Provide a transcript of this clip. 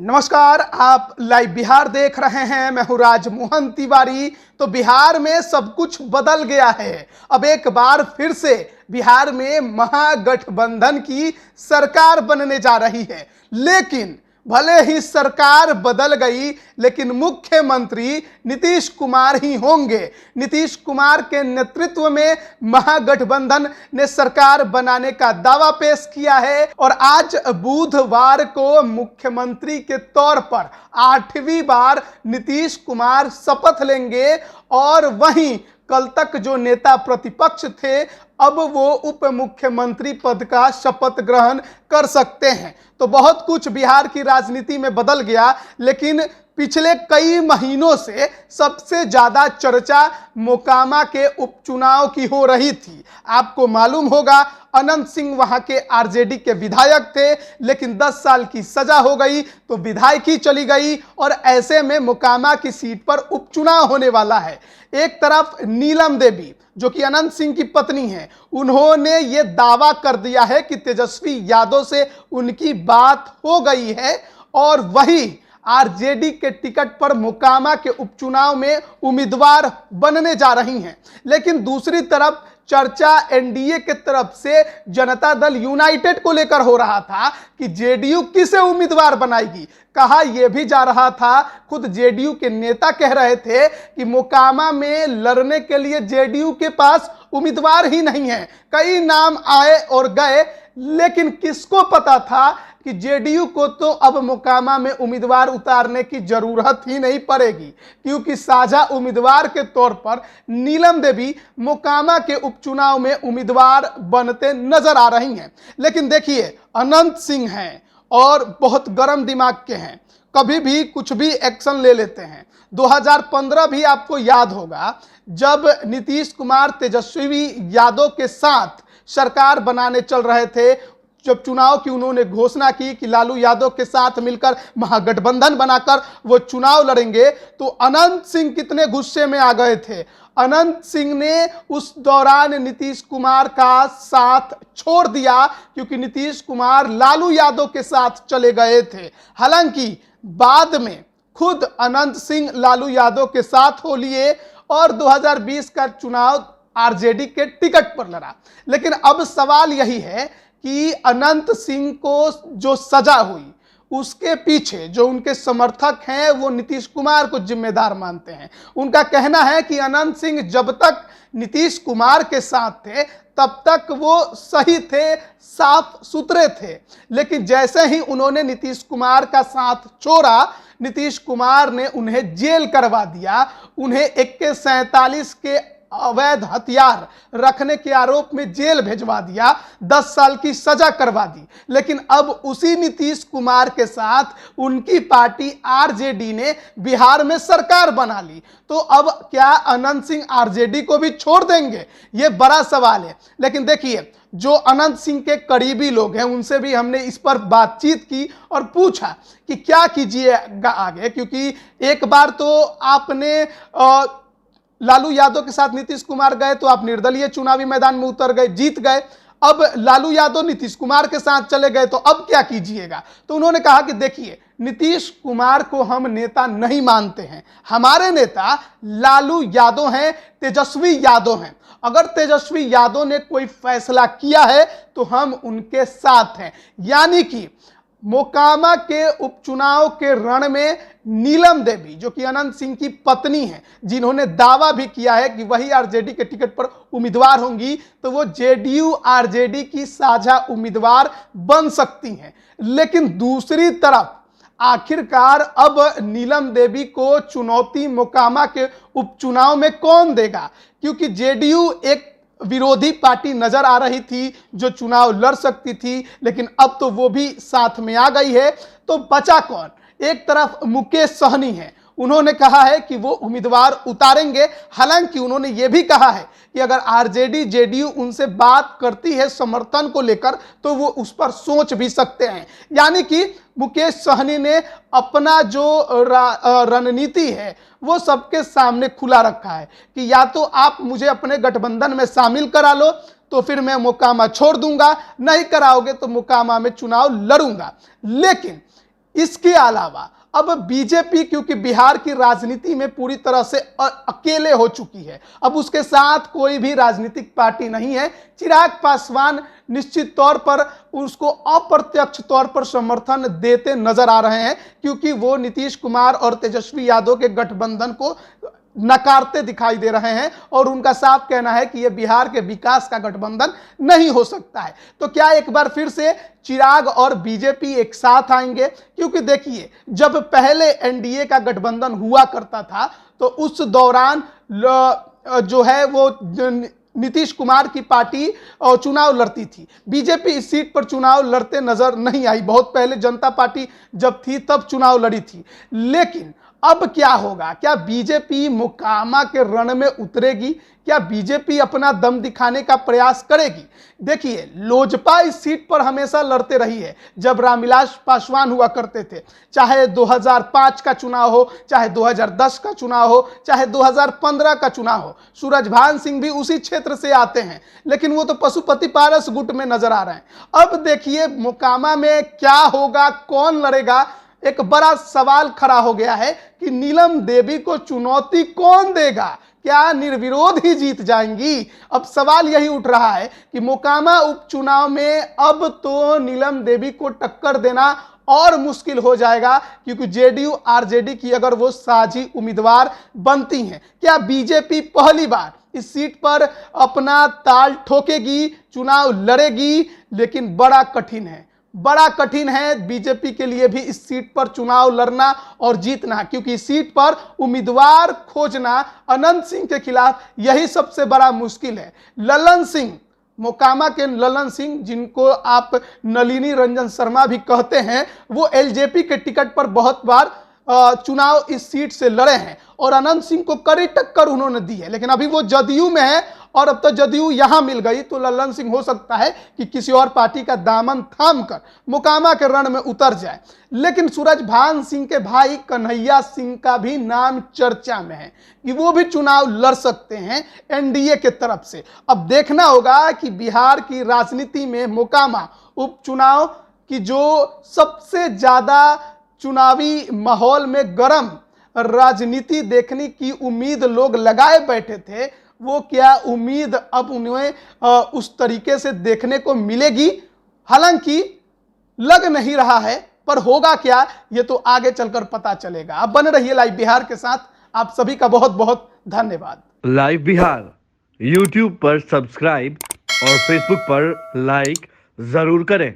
नमस्कार, आप लाइव बिहार देख रहे हैं। मैं हूं राजमोहन तिवारी। तो बिहार में सब कुछ बदल गया है। अब एक बार फिर से बिहार में महागठबंधन की सरकार बनने जा रही है। लेकिन भले ही सरकार बदल गई, लेकिन मुख्यमंत्री नीतीश कुमार ही होंगे। नीतीश कुमार के नेतृत्व में महागठबंधन ने सरकार बनाने का दावा पेश किया है और आज बुधवार को मुख्यमंत्री के तौर पर 8वीं बार नीतीश कुमार शपथ लेंगे। और वहीं कल तक जो नेता प्रतिपक्ष थे, अब वो उप मुख्यमंत्री पद का शपथ ग्रहण कर सकते हैं। तो बहुत कुछ बिहार की राजनीति में बदल गया, लेकिन पिछले कई महीनों से सबसे ज्यादा चर्चा मोकामा के उपचुनाव की हो रही थी। आपको मालूम होगा, अनंत सिंह वहां के आरजेडी के विधायक थे, लेकिन 10 साल की सजा हो गई तो विधायकी चली गई और ऐसे में मोकामा की सीट पर उपचुनाव होने वाला है। एक तरफ नीलम देवी जो कि अनंत सिंह की पत्नी है, उन्होंने ये दावा कर दिया है कि तेजस्वी यादव से उनकी बात हो गई है और वही आरजेडी के टिकट पर मोकामा के उपचुनाव में उम्मीदवार बनने जा रही हैं। लेकिन दूसरी तरफ चर्चा एनडीए के तरफ से जनता दल यूनाइटेड को लेकर हो रहा था कि जेडीयू किसे उम्मीदवार बनाएगी। कहा यह भी जा रहा था, खुद जेडीयू के नेता कह रहे थे कि मोकामा में लड़ने के लिए जेडीयू के पास उम्मीदवार ही नहीं है। कई नाम आए और गए, लेकिन किसको पता था कि जेडीयू को तो अब मोकामा में उम्मीदवार उतारने की जरूरत ही नहीं पड़ेगी, क्योंकि साझा उम्मीदवार के तौर पर नीलम देवी मोकामा के उपचुनाव में उम्मीदवार बनते नजर आ रही हैं। लेकिन देखिए, अनंत सिंह हैं और बहुत गर्म दिमाग के हैं, कभी भी कुछ भी एक्शन ले लेते हैं। 2015 भी आपको याद होगा, जब नीतीश कुमार तेजस्वी यादव के साथ सरकार बनाने चल रहे थे, जब चुनाव की उन्होंने घोषणा की कि लालू यादव के साथ मिलकर महागठबंधन बनाकर वो चुनाव लड़ेंगे, तो अनंत सिंह कितने गुस्से में आ गए थे। अनंत सिंह ने उस दौरान नीतीश कुमार का साथ छोड़ दिया, क्योंकि नीतीश कुमार लालू यादव के साथ चले गए थे। हालांकि बाद में खुद अनंत सिंह लालू यादव के साथ हो लिए और 2020 का चुनाव आरजेडी के टिकट पर लड़ा। लेकिन अब सवाल यही है कि अनंत सिंह को जो सजा हुई, उसके पीछे जो उनके समर्थक हैं वो नीतीश कुमार को जिम्मेदार मानते हैं। उनका कहना है कि अनंत सिंह जब तक नीतीश कुमार के साथ थे तब तक वो सही थे, साफ सुथरे थे, लेकिन जैसे ही उन्होंने नीतीश कुमार का साथ छोड़ा, नीतीश कुमार ने उन्हें जेल करवा दिया। उन्हें AK-47 के अवैध हथियार रखने के आरोप में जेल भेजवा दिया, 10 साल की सजा करवा दी। लेकिन अब उसी नीतीश कुमार के साथ उनकी पार्टी आरजेडी ने बिहार में सरकार बना ली। तो अब क्या अनंत सिंह आरजेडी को भी छोड़ देंगे, ये बड़ा सवाल है। लेकिन देखिए, जो अनंत सिंह के करीबी लोग हैं, उनसे भी हमने इस पर बातचीत की और पूछा कि क्या कीजिएगा आगे, क्योंकि एक बार तो आपने लालू यादव के साथ नीतीश कुमार गए तो आप निर्दलीय चुनावी मैदान में उतर गए, जीत गए। अब लालू यादव नीतीश कुमार के साथ चले गए, तो अब क्या कीजिएगा। तो उन्होंने कहा कि देखिए, नीतीश कुमार को हम नेता नहीं मानते हैं, हमारे नेता लालू यादव हैं, तेजस्वी यादव हैं। अगर तेजस्वी यादव ने कोई फैसला किया है तो हम उनके साथ हैं। यानी कि मोकामा के उपचुनाव के रण में नीलम देवी, जो कि अनंत सिंह की पत्नी है, जिन्होंने दावा भी किया है कि वही आरजेडी के टिकट पर उम्मीदवार होंगी, तो वो जेडीयू आरजेडी की साझा उम्मीदवार बन सकती हैं। लेकिन दूसरी तरफ आखिरकार अब नीलम देवी को चुनौती मोकामा के उपचुनाव में कौन देगा, क्योंकि जेडीयू एक विरोधी पार्टी नजर आ रही थी जो चुनाव लड़ सकती थी, लेकिन अब तो वो भी साथ में आ गई है। तो बचा कौन। एक तरफ मुकेश सहनी है, उन्होंने कहा है कि वो उम्मीदवार उतारेंगे। हालांकि उन्होंने ये भी कहा है कि अगर आरजेडी जेडीयू उनसे बात करती है समर्थन को लेकर, तो वो उस पर सोच भी सकते हैं। यानी कि मुकेश सहनी ने अपना जो रणनीति है वो सबके सामने खुला रखा है कि या तो आप मुझे अपने गठबंधन में शामिल करा लो, तो फिर मैं मोकामा छोड़ दूंगा, नहीं कराओगे तो मोकामा में चुनाव लड़ूंगा। लेकिन इसके अलावा अब बीजेपी, क्योंकि बिहार की राजनीति में पूरी तरह से अकेले हो चुकी है, अब उसके साथ कोई भी राजनीतिक पार्टी नहीं है। चिराग पासवान निश्चित तौर पर उसको अप्रत्यक्ष तौर पर समर्थन देते नजर आ रहे हैं, क्योंकि वो नीतीश कुमार और तेजस्वी यादव के गठबंधन को नकारते दिखाई दे रहे हैं और उनका साफ कहना है कि यह बिहार के विकास का गठबंधन नहीं हो सकता है। तो क्या एक बार फिर से चिराग और बीजेपी एक साथ आएंगे? क्योंकि देखिए, जब पहले एनडीए का गठबंधन हुआ करता था तो उस दौरान जो है वो नीतीश कुमार की पार्टी चुनाव लड़ती थी, बीजेपी इस सीट पर चुनाव लड़ते नजर नहीं आई। बहुत पहले जनता पार्टी जब थी तब चुनाव लड़ी थी। लेकिन अब क्या होगा? क्या बीजेपी मोकामा के रण में उतरेगी? क्या बीजेपी अपना दम दिखाने का प्रयास करेगी? देखिए, लोजपा इस सीट पर हमेशा लड़ते रही है। जब रामविलास पासवान हुआ करते थे, चाहे 2005 का चुनाव हो, चाहे 2010 का चुनाव हो, चाहे 2015 का चुनाव हो, सूरजभान सिंह भी उसी क्षेत्र से आते हैं, लेकिन वो तो पशुपति पारस गुट में नजर आ रहे हैं। अब देखिए मोकामा में क्या होगा, कौन लड़ेगा? एक बड़ा सवाल खड़ा हो गया है कि नीलम देवी को चुनौती कौन देगा? क्या निर्विरोध ही जीत जाएंगी? अब सवाल यही उठ रहा है कि मोकामा उपचुनाव में अब तो नीलम देवी को टक्कर देना और मुश्किल हो जाएगा, क्योंकि जेडीयू आरजेडी की अगर वो साझी उम्मीदवार बनती हैं। क्या बीजेपी पहली बार इस सीट पर अपना ताल ठोकेगी, चुनाव लड़ेगी? लेकिन बड़ा कठिन है बीजेपी के लिए भी इस सीट पर चुनाव लड़ना और जीतना, क्योंकि इस सीट पर उम्मीदवार खोजना अनंत सिंह के खिलाफ यही सबसे बड़ा मुश्किल है। ललन सिंह, मोकामा के ललन सिंह, जिनको आप नलिनी रंजन शर्मा भी कहते हैं, वो एलजेपी के टिकट पर बहुत बार चुनाव इस सीट से लड़े हैं और अनंत सिंह को कड़ी टक्कर उन्होंने दी है। लेकिन अभी वो जदयू में है और अब तो जदयू यहां मिल गई तो ललन सिंह हो सकता है कि किसी और पार्टी का दामन थाम कर मोकामा के रण में उतर जाए। लेकिन सूरजभान सिंह के भाई कन्हैया सिंह का भी नाम चर्चा में है कि वो भी चुनाव लड़ सकते हैं एनडीए के तरफ से। अब देखना होगा कि बिहार की राजनीति में मोकामा उपचुनाव की जो सबसे ज्यादा चुनावी माहौल में गर्म राजनीति देखने की उम्मीद लोग लगाए बैठे थे, वो क्या उम्मीद अब उन्हें उस तरीके से देखने को मिलेगी? हालांकि लग नहीं रहा है, पर होगा क्या ये तो आगे चलकर पता चलेगा। अब बने रहिए लाइव बिहार के साथ। आप सभी का बहुत बहुत धन्यवाद। लाइव बिहार यूट्यूब पर सब्सक्राइब और फेसबुक पर लाइक जरूर करें।